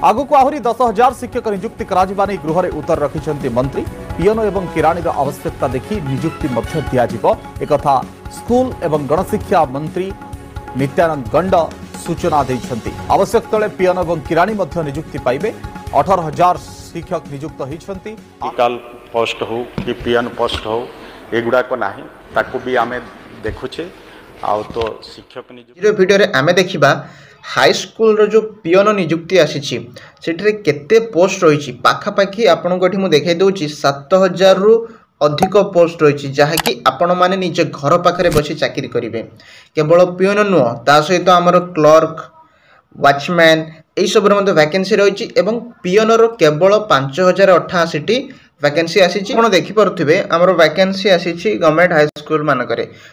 आगक आहरी 10,000 शिक्षक नियुक्ति करा गृह में उत्तर रखिंट मंत्री पियन और किराणी आवश्यकता देखि नियुक्ति एक स्कूल एवं गणशिक्षा मंत्री नित्यानंद गंड सूचना देइछन्ति। आवश्यक तले पियन और किराणी नियुक्ति पाइबे। 18,000 शिक्षक नियुक्त होइछन्ति। पोस्ट हो कि पियन पोस्ट हो एगुड़ाक ना ताकू भी आम देखुचे आ तो शिक्षक नियुक्ति वीडियो रे आमे देखिबा हाई स्कूल रो जो पियन नियुक्ति आसीछि सेठरे केते पोस्ट रही पाखापाखि आपंठी मुझे देखा दूसरी 7,000 रु अधिक पोस्ट रही जहाँकि आपण मैंने निज घर पाखे बसी चाकरी करेंगे। केवल पियन नुह ता सहित आमर क्लर्क वाचमैन यही सब वैकेंसी रही पियन केवल 5,088 वैकेंसी आसी देखिपे आमर वैकेंसी आसी गवर्नमेंट हाई स्कूल मानक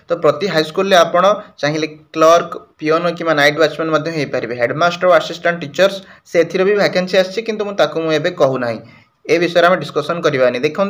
तो प्रति हाई स्कूल आप चाहिए क्लर्क पियन कि नाइट वाचमैन हो पारे हेडमास्टर और असिस्टेंट टीचर्स से भी वैकेंसी आसी मुझे कहूना ए विषय में डिस्कसन करवानी। देखु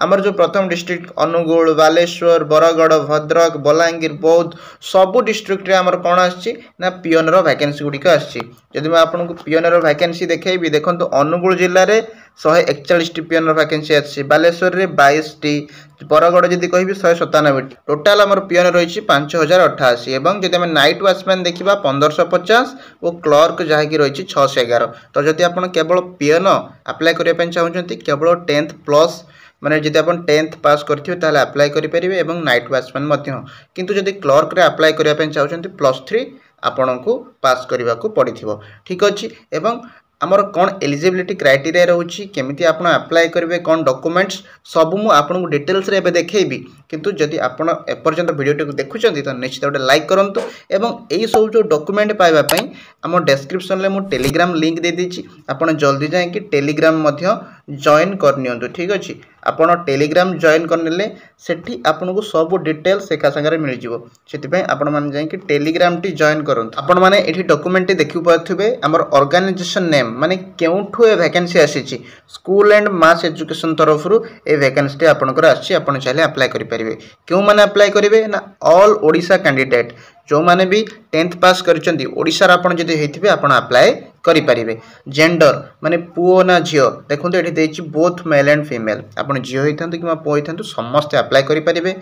आमर जो प्रथम डिस्ट्रिक्ट अनुगुल बालेश्वर बरगढ़ भद्रक बलांगीर बौद्ध सबू डिस्ट्रिक्ट रे आमर कौन आसी ना पियन वैकेंसी गुड़िक आसी। जदि मैं आपको पियन वैकेंसी देखी देखो अनुगुल जिले में 141 पियन वैकेंसी आसी बालेश्वर में 22 बरगढ़ जब कह 197 टोटाल आमर पियन रही 5,088 और जब आम नाइट वाचमैन देखा 1,550 और क्लर्क जहाँकि रही 611। तो जदि आप केवल पियन अप्लाई करने चाहते केवल 10th प्लस माने जदि आप 10th पास करते अप्लाई करेंगे और नाइट वाचमैन किंतु जदि क्लर्क रे अप्लाई करने चाहते +3 आपन को पास करने को पड़ी थी। ठीक अच्छे एवं आमर कौन एलिजिबिलिटी क्राइटेरिया रोची केमिति आपण अप्लाई करेंगे कौन डॉक्यूमेंट्स सब मु आपन को डिटेल्स रे एबे देखैबी किंतु जदि आपण एपर्यंत वीडियो को देखुचंती तो निश्चित गोटे लाइक करंतु एवं एई सब जो डॉक्यूमेंट पाइबा पई आम डिस्क्रिप्शन रे मु टेलीग्राम लिंक दे दीची आपण जल्दी जाए कि टेलीग्राम मध्य जॉइन कर नियंतु। ठीक अच्छे आपण टेलीग्राम जॉइन करने सेठी आपन को सब डिटेल्स एका संगे मिल जिवो सेति आपण माने जाए कि टेलीग्राम टी जॉइन करंतु। आपण माने एठी डॉक्यूमेंट टी देखि पाथुबे हमर ऑर्गेनाइजेशन नेम माने केउठु ए वैकेंसी आसीची स्कूल एंड मास एजुकेशन तरफ रु ए वैकेंसी टी आपनकर आसी आपण चाहे अप्लाई करि परिबे। क्यों माने अप्लाई करिवे ना ऑल ओडिशा कैंडिडेट जो माने भी 10th पास करचंती ओडिशा रा आपण जदि हेथिबे आपण अप्लाई करि परिबे। जेंडर माने पुओ ना झियो देखंतु एठी देछि बोथ मेल एंड फीमेल आपण झियो होइथांतु किमा पुओ होइथांतु समस्त अप्लाई करि परिबे।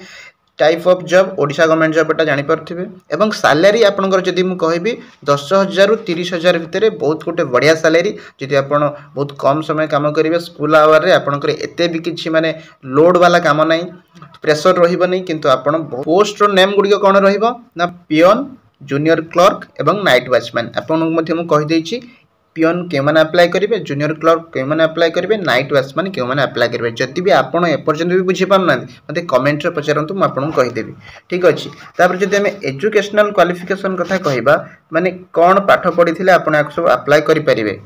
Type of job Odisha government job एटा जानि परथिबे एवं सैलरी आपनकर जदि मु कहबी 10,000 रु 30,000 भितरे बहुत गोटे बढ़िया सैलरी जदि आपण बहुत कम समय काम करेंगे स्कूल आवर रे आपनकर एते भी किछि माने लोड वाला काम नाही प्रेशर रहिबो नहीं किंतु आपण पोस्ट रो नेम गुडी कोन रहिबो ना पियन जूनियर क्लर्क एवं नाइट वाचमैन आपण मध्य मु कहि देछि पियन के माने अप्लाई करेंगे जूनियर क्लर्क के माने अप्लाई करेंगे नाइट वाचमैन के माने अप्लाई करेंगे। जदि भी आपण एपर्यंत भी बुझी पारना मते कमेंट रे पचारंतु मु आपन कहिदेबी। ठीक अछि तापर जदि हम एजुकेशनल क्वालिफिकेशन कथा कहबा माने कोन पाठ पढिथिले आपण सब अप्लाई करि परिबे।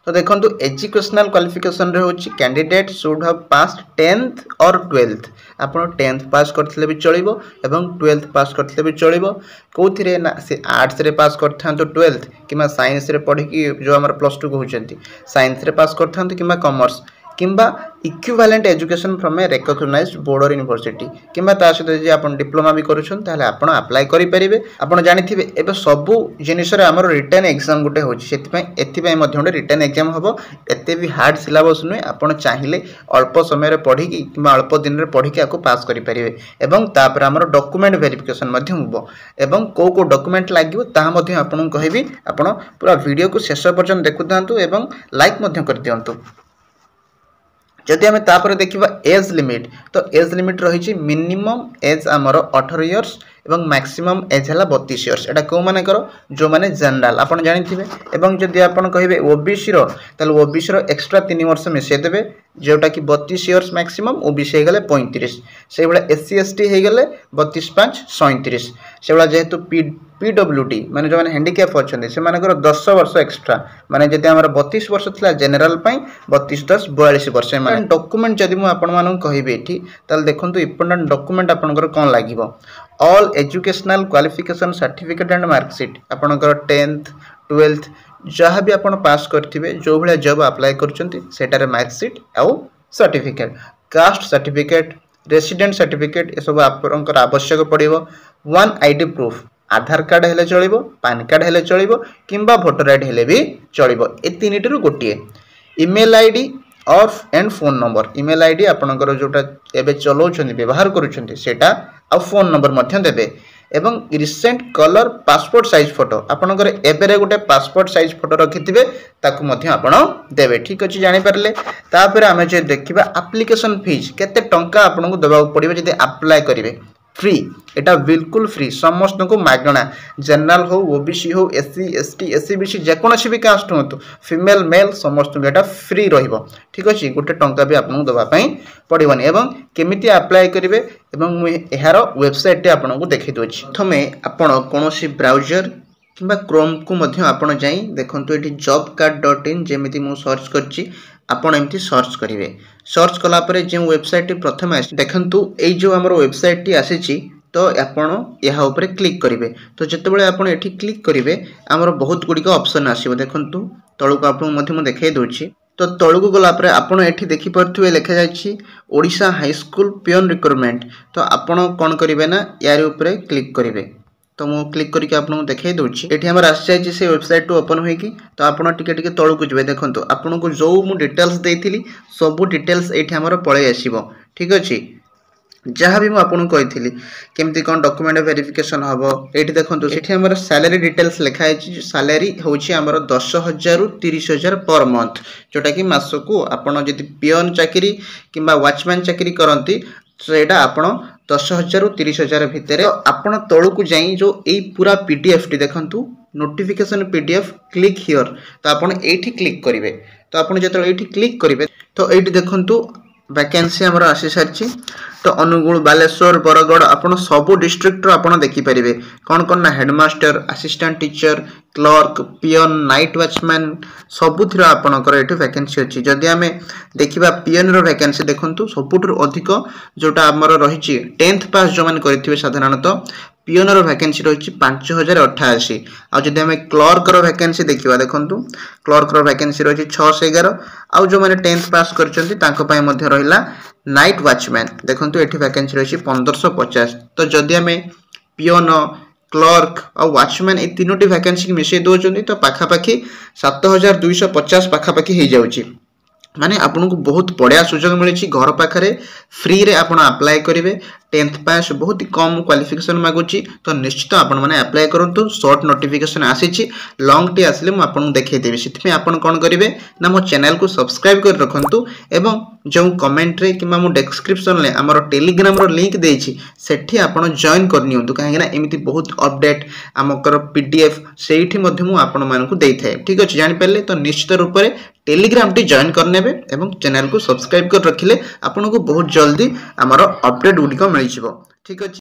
तो देखो एजुकेशनल क्वालिफिकेशन रे होची candidate should have pass 10th और 12th आपण 10th पास करथिले भी चलिबो एवं 12th पास करथिले भी चलिबो कोथिरे ना से आर्ट्स रे पास करथांतो 12th किमा साइंस रे पढी कि जो हमर +2 कहउचंती साइंस रे पास करथांतो किमा कॉमर्स किंबा equivalent education from a recognised board or university किंबा ता सहित जे आपण डिप्लोमा भी करूछन ताले आपण अप्लाई करि परिबे। आपण जानिथिबे एबे सबु जिनिस रे हमर रिटन एग्जाम गुटे होची सेति पय एति पय मध्य गुटे रिटन एग्जाम हबो एते भी हार्ड सिलेबस नुय आपण चाहिए अल्प समय रे पढी कि किंबा अल्प दिन रे पढी कि आको पास करि परिबे एवं तापर हमर डॉक्यूमेंट वेरिफिकेशन मध्य होबो एवं को डॉक्यूमेंट लागिवो ता मध्य आपण कहबी आपण पूरा वीडियो को शेष पर्यंत देखुथांतु एवं लाइक मध्य कर दियंतु। जदि आम तापर देखा एज लिमिट तो एज लिमिट रही मिनिमम एज आमर 18 इयर्स एवं मैक्सिमम एज है 32 इयर्स एटा कौ मानकर जो माने जनरल आपन जानिथिबे एवं जदि आपन कहिबे ओबीसी रो ताले ओबीसी रो एक्स्ट्रा 3 वर्ष मिसे देबे जोटा कि 32 इयर्स मैक्सिमम ओबीसी हे गले 35 से बळे एससी एसटी हे गले 32 5 37 से बळे जेहेतु पीडब्ल्यूडी माने जो माने हैंडिकैप अछंदी से मानकर 10 वर्ष एक्स्ट्रा माने जदि हमर 32 वर्ष थिला जनरल पई 32 10 42 वर्ष माने डॉक्यूमेंट जदि मु आपन मानन कहिबे एठी ताल देखंतु इंपोर्टेंट डॉक्यूमेंट आपनकर कोन लागिवो all educational qualification certificate and marksheet आपनकर 10th 12th जहाँ भी आपण पास करथिबे जो भले जॉब अप्लाई करचंती सेटारे मार्कशीट आउ certificate caste certificate resident certificate ए सब आपनकर आवश्यक पड़िबो। वन आईडी प्रूफ आधार कार्ड हेले चलिबो, पैन कार्ड हेले चलिबो किंबा वोटर आईडी हेले भी चलिबो। ए तीनिटिरु गोटिए ईमेल आईडी और and phone number. Email ID आपनकर जोटा एबे चलाउछन्ती व्यवहार करूछन्ती सेटा आ फोन नंबर मध्य देबे एवं recent colour passport size photo आपनकर एबेरे गोटे पासपोर्ट साइज फोटो रखिथिबे ताकू मध्य आपण देबे। ठीक अछि जानि परले। तापर आमे जे देखिबा एप्लीकेशन फीस केते टंका आपनको देबा पड़िबे जदि अप्लाई करिवे। फ्री, एटा बिल्कुल फ्री, समस्त को मागणा। जनरल हो, ओबीसी हो, एससी एसटी एससीबीसी जेकोसी भी कास्ट हो, फीमेल मेल समस्त को एटा फ्री रहिबो। ठीक अछि गोटे टंका भी आपनको देबा पई पड़िबनी। एवं केमिति अप्लाई करिवे एवं मु एहार वेबसाइट टे आपनको देखै दोछि। प्रथमे आपण कोनोसी ब्राउजर किंबा क्रोम को मध्य आपण जाई देखंतु एठी jobcard.in जेमिति मु सर्च करछि आपण एमती सर्च करिवे। सर्च कला परे जे वेबसाइट प्रथम आसी देखंतु एई जो हमर वेबसाइट टी आसीछि तो आपण यहाँ ऊपर क्लिक करिवे। तो जेतेबेले आपण एठी क्लिक करिवे हमर बहुत गुडी का ऑप्शन आसीबो। देखंतु तळुक आपण मध्य मु देखाइ दोछि। तो तळुक गला परे आपण एठी देखि परथुवे लेखा जाछि ओडिशा हाई स्कूल पियन रिक्रुटमेंट। तो आपण कोन करिवे ना यार ऊपर क्लिक करिवे। तो मु क्लिक करके आपको देखाई दूची एठी हमर आसी जाय से वेबसाइट टू ओपन होई कि तो आपण टिके टिके तळुक जिवे। देखंतु आपनको जो मु डिटेल्स देइथिली सब डिटेल्स एठी हमर पळे आसीबो। ठीक अछि जहाँ भी मुझे कही केमती कौन डॉक्यूमेंट वेरिफिकेशन हम ये देखो ये आम सैलरी डिटेल्स लिखाई सैलरी हूँ 10,000 रु 30,000 पर मंथ जोटा कि मासकू आपड़ जब पियन चाकरी कि वाचमैन चाकरी करती तो यहाँ आप 10,000 रु 30,000 भितर आपण तौक जाई जो यही पूरा पीडीएफ टी देखु नोटिफिकेशन पीडीएफ क्लिक हियर तो आपड़ ये क्लिक करेंगे। तो आपड़ जो ये क्लिक करेंगे तो ये देखु वैकेंसी हमर आसी सारी। तो अनुगुल बालेश्वर बरगढ़ आपन सबु डिस्ट्रिक्ट रो आपन देखि परिबे कोन कोन ना हेडमास्टर असिस्टेंट टीचर क्लर्क पियन नाइट वॉचमैन सबुथिर आपनकर एठी वैकेंसी अछि। जदि आमे देखिबा पियन रो वैकेंसी देखंतु सबुठुर अधिक जोटा हमर रहिछि 10th पास जो मान करिथिबे साधारणतः पियन रो वैकेंसी रहिछि 5,088। आ जदि आमे क्लर्क रो वैकेंसी देखिबा देखंतु क्लर्क रो वैकेंसी रहिछि 611। आ जो माने 10th पास करचंती तांको पय मध्ये रहिला नाइट वॉचमैन देखंतु एठी वैकेंसी रहिछि 1550। तो जदि आमे पियन क्लर्क और वॉचमैन ए तीनोटी वैकेंसी मिसै दोचंती तो पाखापाखी 7,250 पाखापाखी हो जाउछि। माने आपनको बहुत बढ़िया सुजोग मिली घर पाखे फ्री रे आपण अप्लाई करेंगे। 10th पास बहुत ही कम क्वालिफिकेशन मागुची तो निश्चित आपण मैंने अप्लाई करूँ। शॉर्ट नोटिफिकेशन आसी लॉन्ग टी आसिले मुझे आपको देखदेवी से आपन कौन करेंगे ना मो चैनल को सब्सक्राइब कर रखु एवं जो कमेंट रे कि डिस्क्रिप्शन में आमर टेलीग्राम रो लिंक देछि सेठी आपण जॉइन करनियु कहीं एमती बहुत अपडेट आमकर पीडीएफ सेठी मध्य मु आपण मानकु देइथाय। ठीक अछि जानि पारले तो निश्चित रूप से टेलीग्राम टी जॉइन करनेबे एवं चैनल को सब्सक्राइब कर रखिले आपनको बहुत जल्दी आमर अपडेट गुडी को मिल जिवो। ठीक अछि।